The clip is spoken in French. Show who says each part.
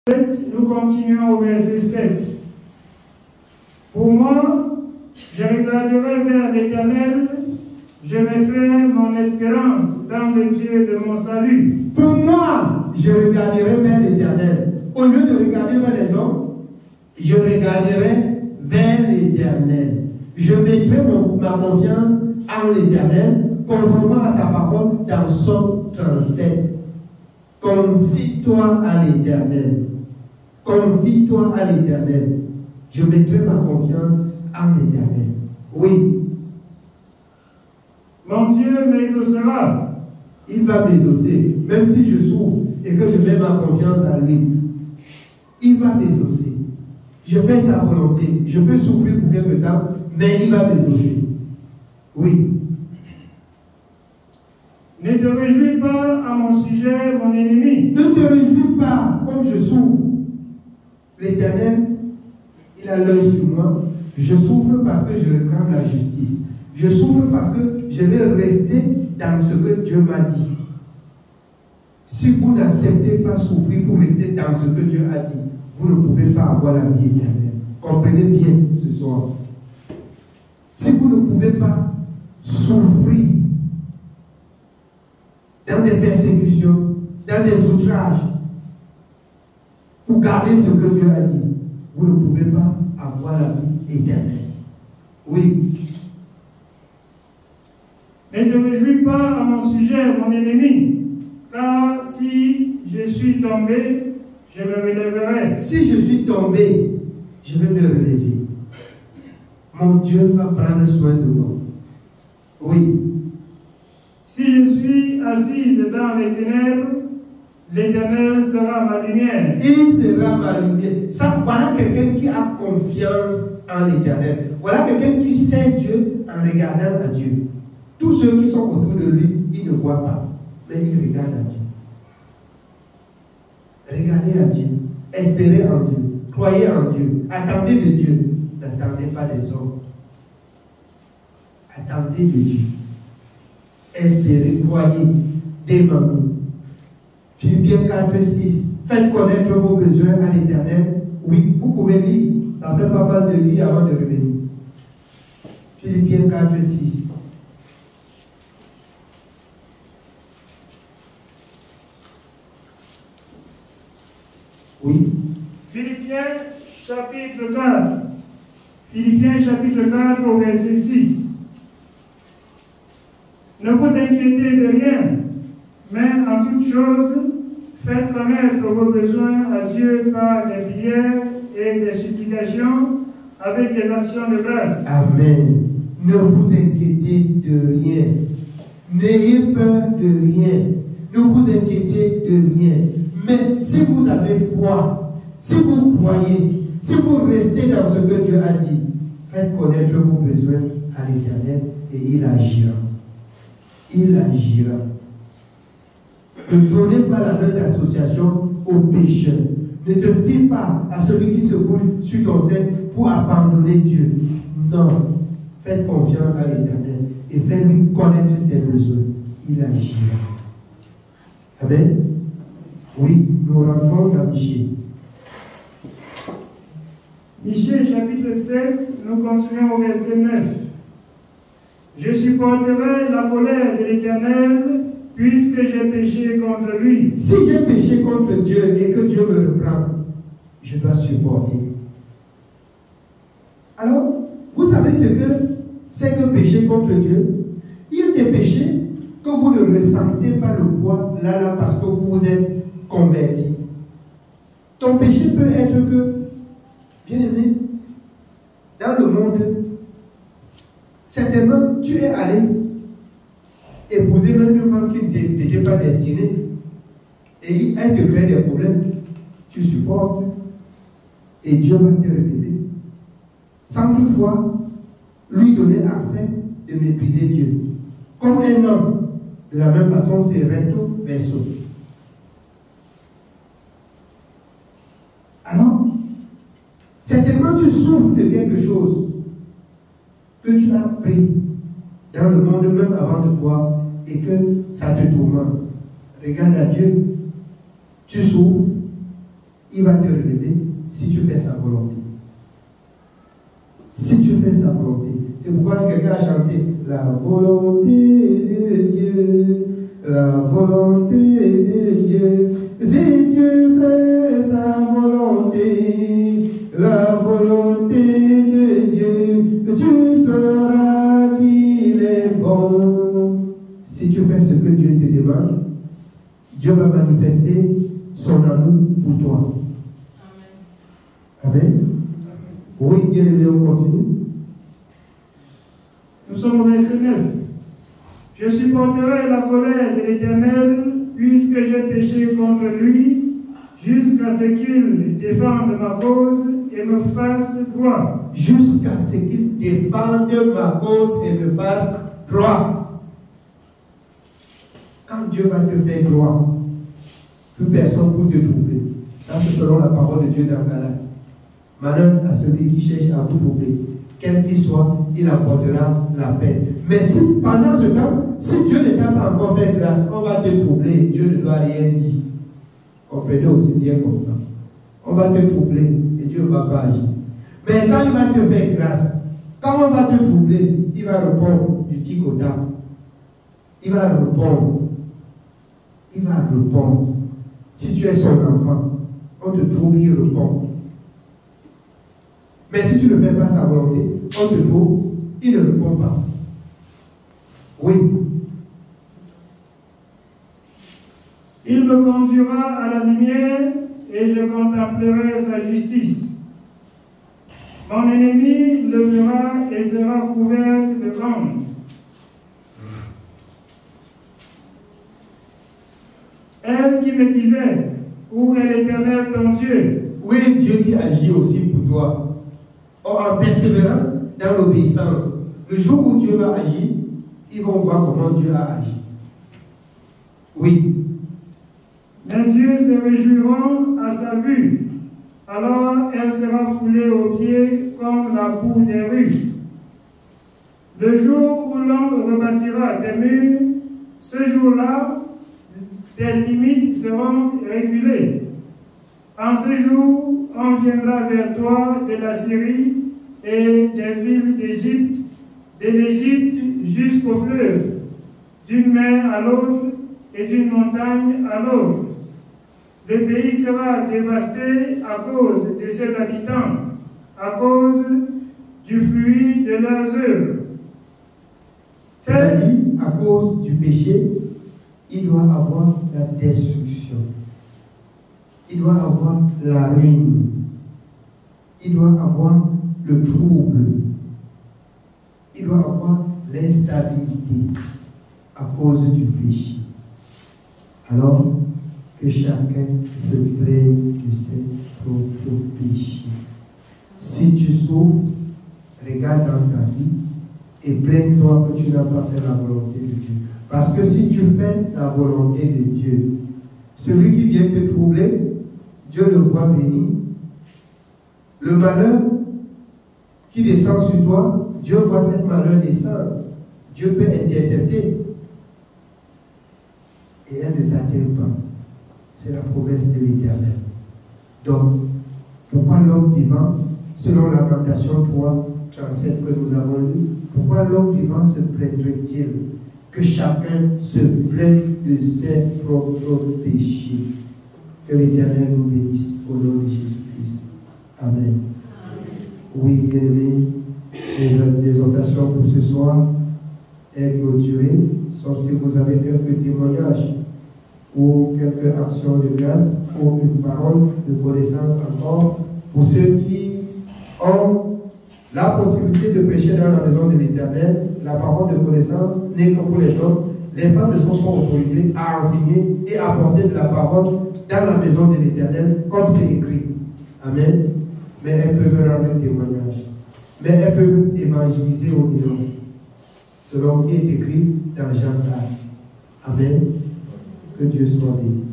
Speaker 1: Nous continuons au verset 7. Pour moi, je regarderai vers l'Éternel, je mettrai mon espérance dans le Dieu de mon salut.
Speaker 2: Pour moi, je regarderai vers l'Éternel. Au lieu de regarder vers les hommes, je regarderai vers l'Éternel. Je mettrai ma confiance en l'Éternel, conformément à sa parole dans Psaume 37. Confie-toi à l'Éternel. Confie-toi à l'Éternel. Je mettrai ma confiance en l'Éternel. Oui.
Speaker 1: Mon Dieu m'exaucera.
Speaker 2: Il va m'exaucer. Même si je souffre et que je mets ma confiance en lui, il va m'exaucer. Je fais sa volonté. Je peux souffrir pour quelque temps, mais il va m'exaucer. Oui.
Speaker 1: Ne te réjouis pas à mon sujet, mon ennemi.
Speaker 2: Ne te réjouis pas comme je souffre. L'Éternel, il a l'œil sur moi. Je souffre parce que je réclame la justice. Je souffre parce que je vais rester dans ce que Dieu m'a dit. Si vous n'acceptez pas souffrir pour rester dans ce que Dieu a dit, vous ne pouvez pas avoir la vie éternelle. Comprenez bien ce soir. Si vous ne pouvez pas souffrir dans des persécutions, dans des outrages, pour garder ce que Dieu a dit, vous ne pouvez pas avoir la vie éternelle. Oui.
Speaker 1: Ne te réjouis pas à mon sujet, mon ennemi, car si je suis tombé, je me relèverai.
Speaker 2: Si je suis tombé, je vais me relever. Mon Dieu va prendre soin de moi. Oui.
Speaker 1: Si je suis assise dans les ténèbres, l'Éternel sera ma lumière.
Speaker 2: Il sera ma lumière. Ça, voilà quelqu'un qui a confiance en l'Éternel. Voilà quelqu'un qui sait Dieu en regardant à Dieu. Tous ceux qui sont autour de lui, ils ne voient pas, mais ils regardent à Dieu. Regardez à Dieu. Espérez en Dieu. Croyez en Dieu. Attendez de Dieu. N'attendez pas des hommes. Attendez de Dieu. Espérez, croyez, demandez. Philippiens 4, 6. Faites connaître vos besoins à l'Éternel. Oui, vous pouvez lire. Ça fait pas mal de lire avant de revenir. Philippiens 4, 6. Oui.
Speaker 1: Philippiens chapitre 4. Philippiens chapitre 4 au verset 6. Ne vous inquiétez de rien, mais en toute chose, faites connaître vos besoins à Dieu par des prières et des supplications avec des actions de grâce.
Speaker 2: Amen. Ne vous inquiétez de rien. N'ayez peur de rien. Ne vous inquiétez de rien. Mais si vous avez foi, si vous croyez, si vous restez dans ce que Dieu a dit, faites connaître vos besoins à l'Éternel et il agira. Il agira. Ne donnez pas la main d'association aux pécheurs. Ne te fie pas à celui qui se couche sur ton sein pour abandonner Dieu. Non. Faites confiance à l'Éternel et faites-lui connaître tes besoins. Il agira. Amen. Oui, nous rentrons dans Michée.
Speaker 1: Michée chapitre 7, nous continuons au verset 9. Je supporterai la colère de l'Éternel puisque j'ai péché contre lui.
Speaker 2: Si j'ai péché contre Dieu et que Dieu me reprend, je dois supporter. Alors, vous savez ce que c'est que pécher contre Dieu? Il y a des péchés que vous ne ressentez pas le poids là parce que vous vous êtes converti. Ton péché peut être que, bien aimé, dans le monde, certainement tu es allé épouser même une femme qui n'était pas destinée et elle te crée des problèmes. Tu supportes et Dieu va te répéter. Sans toutefois lui donner accès de mépriser Dieu. Comme un homme, de la même façon, c'est recto verso. Alors, certainement tu souffres de quelque chose que tu as pris dans le monde même avant de toi et que ça te tourmente. Regarde à Dieu, tu souffres, il va te relever si tu fais sa volonté. Si tu fais sa volonté. C'est pourquoi quelqu'un a chanté la volonté de Dieu, la volonté de Dieu. Si tu fais sa volonté, la volonté de Dieu, tu sauras qu'il est bon. Si tu fais ce que Dieu te demande, Dieu va manifester son amour pour toi. Amen. Oui, bien aimé, on continue.
Speaker 1: Nous sommes au verset 9. Je supporterai la colère de l'Éternel, puisque j'ai péché contre lui, jusqu'à ce qu'il défende ma cause et me fasse droit.
Speaker 2: Jusqu'à ce qu'il défende ma cause et me fasse droit. Quand Dieu va te faire droit, plus personne ne peut te troubler. Ça, c'est selon la parole de Dieu dans Galates. Malheur à celui qui cherche à vous troubler. Quel qu'il soit, il apportera la paix. Mais si pendant ce temps, si Dieu ne t'a pas encore fait grâce, on va te troubler, Dieu ne doit rien dire. Comprenez aussi bien comme ça. On va te troubler et Dieu ne va pas agir. Mais quand il va te faire grâce, quand on va te troubler, il va répondre du tic au tac. Il va répondre. Il va répondre. Si tu es son enfant, on te trouble, il répond. Mais si tu ne fais pas sa volonté, on te trouve, il ne répond pas. Oui.
Speaker 1: Il me conduira à la lumière et je contemplerai sa justice. Mon ennemi le verra et sera couverte de honte. Elle qui me disait, où est l'Éternel ton Dieu?
Speaker 2: Où est Dieu qui agit aussi pour toi? En persévérant dans l'obéissance. Le jour où Dieu va agir, ils vont voir comment Dieu a agi. Oui.
Speaker 1: Mes yeux se réjouiront à sa vue. Alors elle sera foulée aux pieds comme la boue des rues. Le jour où l'on rebâtira des murs, ce jour-là, des limites seront régulées. En ce jour, on viendra vers toi de la Syrie et des villes d'Égypte, de l'Égypte jusqu'au fleuve, d'une mer à l'autre et d'une montagne à l'autre. Le pays sera dévasté à cause de ses habitants, à cause du fruit de leurs œuvres.
Speaker 2: C'est-à-dire, à cause du péché, il doit avoir la destruction. Il doit avoir la ruine. Il doit avoir le trouble. Il doit avoir l'instabilité à cause du péché. Alors que chacun se plaigne de ses propres péchés. Si tu souffres, regarde dans ta vie et plains-toi que tu n'as pas fait la volonté de Dieu. Parce que si tu fais la volonté de Dieu, celui qui vient te troubler, Dieu le voit venir. Le malheur qui descend sur toi, Dieu voit cette malheur descendre. Dieu peut intercepter. Et elle ne t'atteint pas. C'est la promesse de l'Éternel. Donc, pourquoi l'homme vivant, selon Lamentation 3, 37 que nous avons lu, pourquoi l'homme vivant se plaindrait-il? Que chacun se plaigne de ses propres péchés. Que l'Éternel nous bénisse au nom de Jésus-Christ. Amen. Oui, bien-aimés, l'exhortation pour ce soir est clôturée, sauf si vous avez quelques témoignages ou quelques actions de grâce ou une parole de connaissance encore pour ceux qui ont la possibilité de prêcher dans la maison de l'Éternel. La parole de connaissance n'est que pour les hommes. Les femmes ne sont pas autorisées à enseigner et à apporter de la parole dans la maison de l'Éternel, comme c'est écrit. Amen. Mais elles peuvent rendre témoignage. Mais elles peuvent évangéliser au dehors, selon ce qui est écrit dans Jean 4. Amen. Que Dieu soit béni.